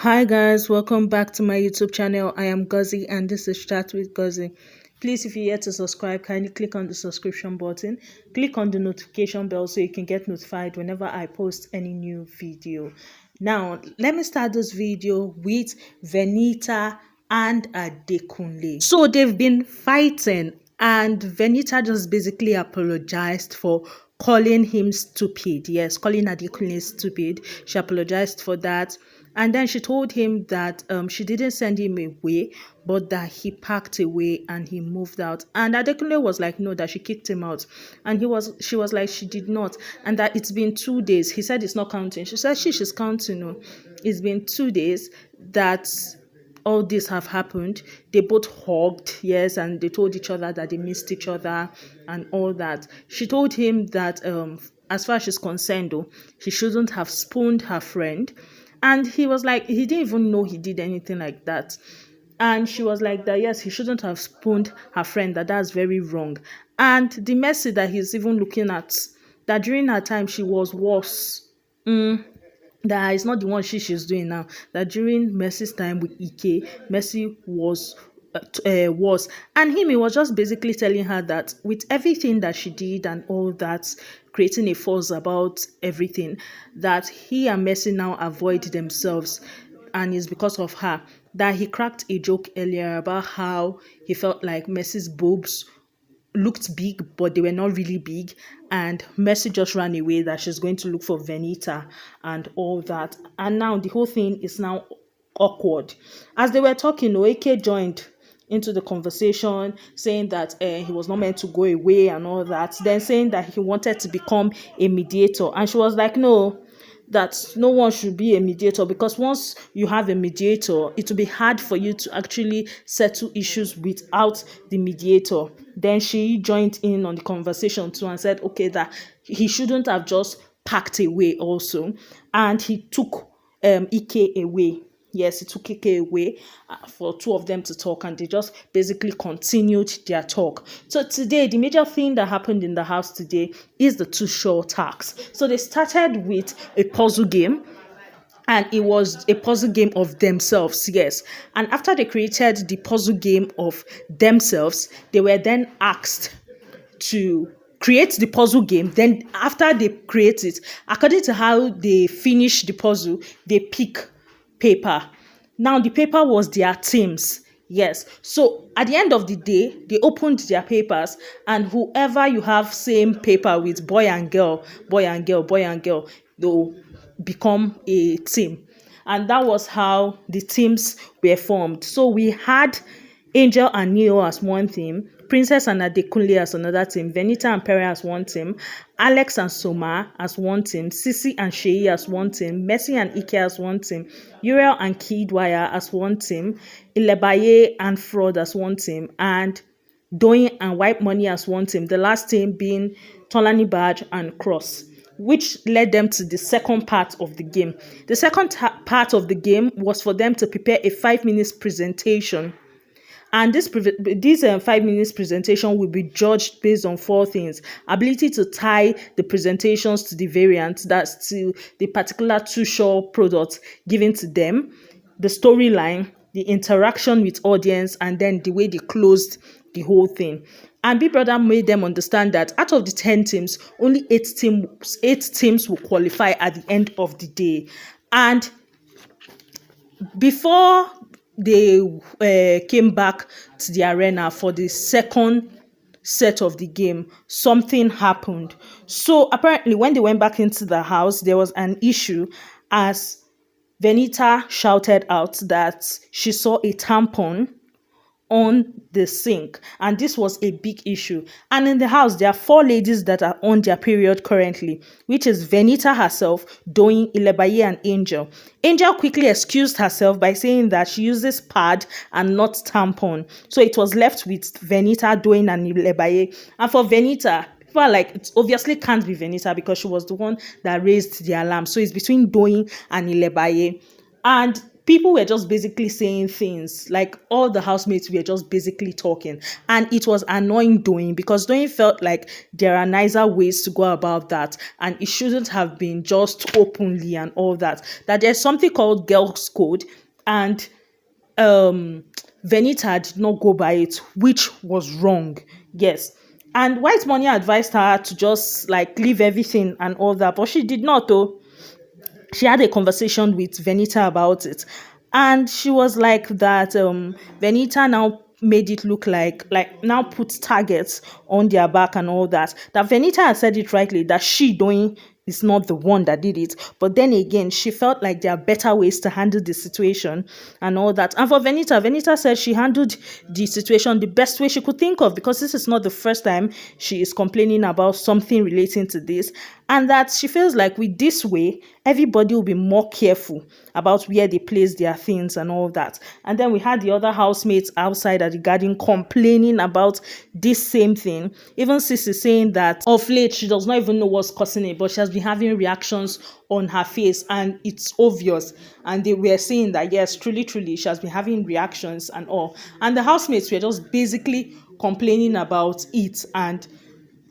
Hi guys, welcome back to my YouTube channel. I am Gozy and this is Chat with Gozy. Please, if you're yet to subscribe, kindly click on the subscription button. Click on the notification bell so you can get notified whenever I post any new video. Now, let me start this video with Venita and Adekunle. So they've been fighting and Venita just basically apologized for calling him stupid. Yes, calling Adekunle stupid. She apologized for that. And then she told him that she didn't send him away, but that he packed away and he moved out. And Adekunle was like, no, that she kicked him out. And she was like, she did not. And that it's been 2 days. He said it's not counting. She said she's counting. No, it's been 2 days that all this have happened. They both hugged, yes, and they told each other that they missed each other and all that. She told him that as far as she's concerned, though, he shouldn't have spooned her friend. And he was like, he didn't even know he did anything like that. And she was like that, yes, he shouldn't have spooned her friend, that's very wrong. And the mercy that he's even looking at, that during her time she was worse. That is not the one she's doing now. That during Mercy's time with Ike, Mercy was worse. And he was just basically telling her that with everything that she did and all that, creating a fuss about everything, that he and Mercy now avoid themselves, and it's because of her. That he cracked a joke earlier about how he felt like Mercy's boobs looked big, but they were not really big, and Mercy just ran away, that she's going to look for Venita and all that. And now the whole thing is now awkward. As they were talking, Oeke joined into the conversation, saying that he was not meant to go away and all that, then saying that he wanted to become a mediator. And she was like, no, that no one should be a mediator, because once you have a mediator, it will be hard for you to actually settle issues without the mediator. Then she joined in on the conversation too and said, okay, that he shouldn't have just packed away also. And he took Ike away. Yes, he took Ike away for two of them to talk, and they just basically continued their talk. So today, the major thing that happened in the house today is the too short tax. So they started with a puzzle game, and it was a puzzle game of themselves, yes. And after they created the puzzle game of themselves, they were then asked to create the puzzle game. Then after they create it, according to how they finish the puzzle, they pick paper. Now the paper was their teams. Yes. So at the end of the day, they opened their papers, and whoever you have same paper with, boy and girl, boy and girl, boy and girl, they'll become a team. And that was how the teams were formed. So we had Angel and Neo as one team, Princess and Adekunle as another team, Venita and Perry as one team, Alex and Soma as one team, Sisi and Seyi as one team, Mercy and Ike as one team, Uriel and Kidwaya as one team, Ilebaye and Fraud as one team, and Doyin and White Money as one team, the last team being Tolani Badge and Cross, which led them to the second part of the game. The second part of the game was for them to prepare a 5 minutes presentation. And this 5 minutes presentation will be judged based on 4 things: ability to tie the presentations to the variant, that's to the particular two-short product given to them, the storyline, the interaction with audience, and then the way they closed the whole thing. And Big Brother made them understand that out of the 10 teams, only 8 teams will qualify at the end of the day. And before they came back to the arena for the second set of the game, something happened. So apparently when they went back into the house, there was an issue, as Venita shouted out that she saw a tampon on the sink, and this was a big issue. And in the house, there are 4 ladies that are on their period currently, which is Venita herself, Doyin, Ilebaye, and Angel. Angel quickly excused herself by saying that she uses pad and not tampon. So it was left with Venita, Doyin, and Ilebaye. And for Venita, people are like, it obviously can't be Venita because she was the one that raised the alarm. So it's between Doyin and Ilebaye. And people were just basically saying things, like all the housemates were just basically talking, and it was annoying Doyin, because Doyin felt like there are nicer ways to go about that, and it shouldn't have been just openly and all that. That there's something called girls code, and um Venita did not go by it, which was wrong. Yes. And White Money advised her to just like leave everything and all that, but she did not though. She had a conversation with Venita about it, and she was like that Venita now made it look like now put targets on their back and all that. That Venita had said it rightly, that she doing is not the one that did it, but then again she felt like there are better ways to handle the situation and all that. And for Venita said she handled the situation the best way she could think of, because this is not the first time she is complaining about something relating to this, and that she feels like with this way everybody will be more careful about where they place their things and all that. And then we had the other housemates outside at the garden complaining about this same thing. Even Sissy saying that of late she does not even know what's causing it, but she has been having reactions on her face and it's obvious. And they were saying that yes, truly she has been having reactions and all, and the housemates were just basically complaining about it and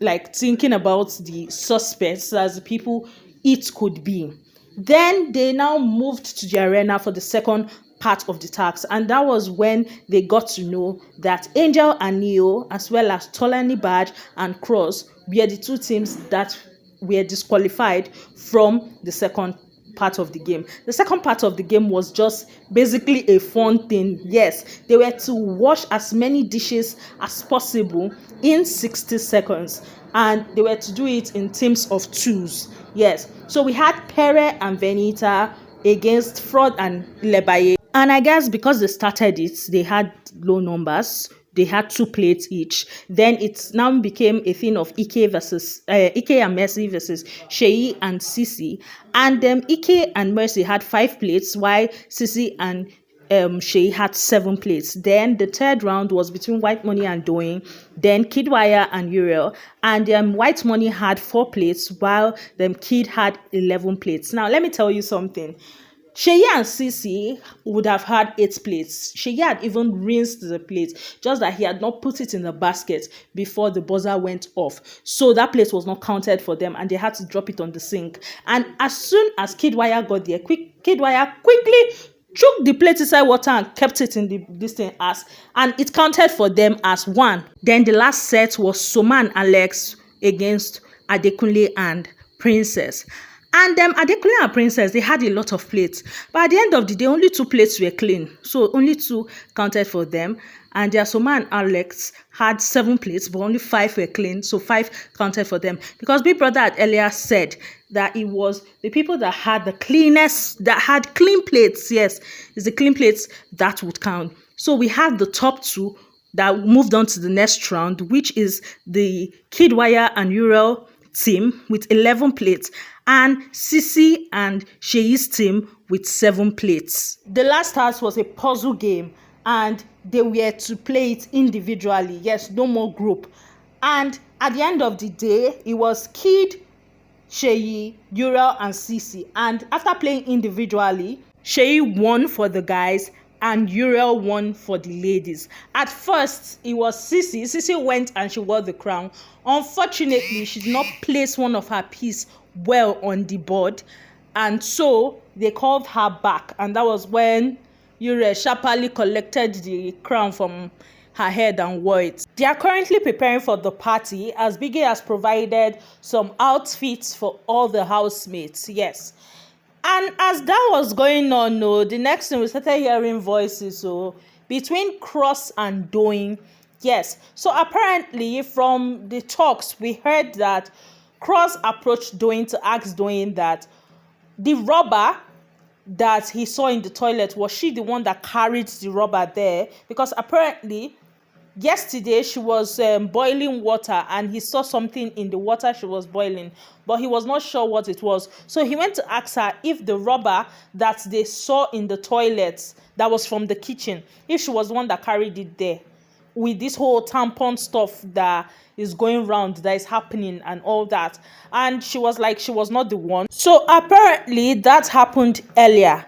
like thinking about the suspects as the people it could be. Then they now moved to the arena for the second part of the task, and that was when they got to know that Angel and Neo, as well as Tolani Badge and Cross, were the two teams that were disqualified from the second part of the game. The second part of the game was just basically a fun thing. Yes, they were to wash as many dishes as possible in 60 seconds, and they were to do it in teams of twos. Yes, so we had Pere and Venita against Fraud and Lebaye, and I guess because they started it, they had low numbers. They had 2 plates each. Then it now became a thing of Ike and Mercy versus Seyi and Sisi. And Ike and Mercy had 5 plates, while Sisi and Seyi had 7 plates. Then the third round was between White Money and Doyin, then Kidwire and Uriel. And White Money had 4 plates, while Kid had 11 plates. Now let me tell you something. Seyi and Sisi would have had 8 plates. Seyi had even rinsed the plate, just that he had not put it in the basket before the buzzer went off. So that plate was not counted for them, and they had to drop it on the sink. And as soon as Kidwire got there, Kidwire quickly took the plate inside water and kept it in this thing and it counted for them as 1. Then the last set was Soma and Alex against Adekunle and Princess. And Adekunle and Princess, they had a lot of plates. But at the end of the day, only 2 plates were clean. So only 2 counted for them. And their Soma and Alex had 7 plates, but only 5 were clean. So 5 counted for them. Because Big Brother had earlier said that it was the people that had the cleanest, that had clean plates. Yes, it's the clean plates that would count. So we had the top 2 that moved on to the next round, which is the Kidwire and Uriel team with 11 plates, and Sisi and Seyi's team with 7 plates. The last task was a puzzle game, and they were to play it individually. Yes, no more group. And at the end of the day, it was Kid, Seyi, Uriel, and Sisi. And after playing individually, Seyi won for the guys and Uriel won for the ladies. At first, it was Sisi. Sisi went and she wore the crown. Unfortunately, she did not place one of her piece well on the board, and so they called her back, and that was when Uriel sharply collected the crown from her head and wore it. They are currently preparing for the party, as Biggie has provided some outfits for all the housemates. Yes. And as that was going on, the next thing we started hearing voices between Cross and Doyin. Yes. So apparently from the talks, we heard that Cross approached Doyin to ask Doyin that the rubber that he saw in the toilet, was she the one that carried the rubber there? Because apparently yesterday she was boiling water, and he saw something in the water she was boiling, but he was not sure what it was. So he went to ask her if the rubber that they saw in the toilet that was from the kitchen, if she was the one that carried it there, with this whole tampon stuff that is going around, that is happening and all that. And she was like, she was not the one. So apparently that happened earlier.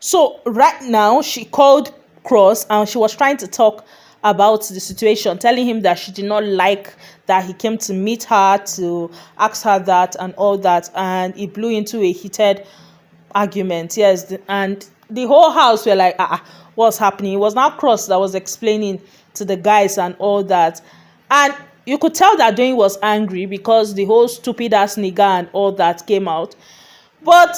So right now she called Cross and she was trying to talk about the situation, telling him that she did not like that he came to meet her to ask her that and all that, and it blew into a heated argument. Yes, and the whole house were like, what's happening? It was now Cross that was explaining to the guys and all that, and you could tell that Doyin was angry because the whole stupid ass nigga and all that came out. But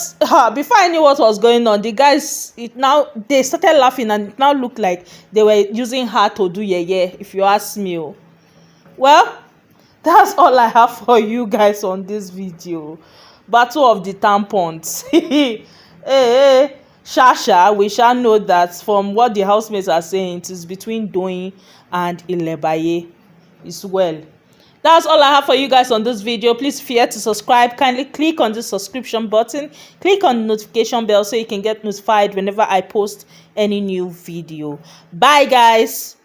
before I knew what was going on, the guys, they started laughing, and it now looked like they were using her to do yeah, if you ask me. Oh. Well, that's all I have for you guys on this video. Battle of the tampons. Hey, Shasha, we shall know that from what the housemates are saying, it is between Doyin and Ilebaye. It's well. That's all I have for you guys on this video. Please fear to subscribe. Kindly click on the subscription button. Click on the notification bell so you can get notified whenever I post any new video. Bye guys.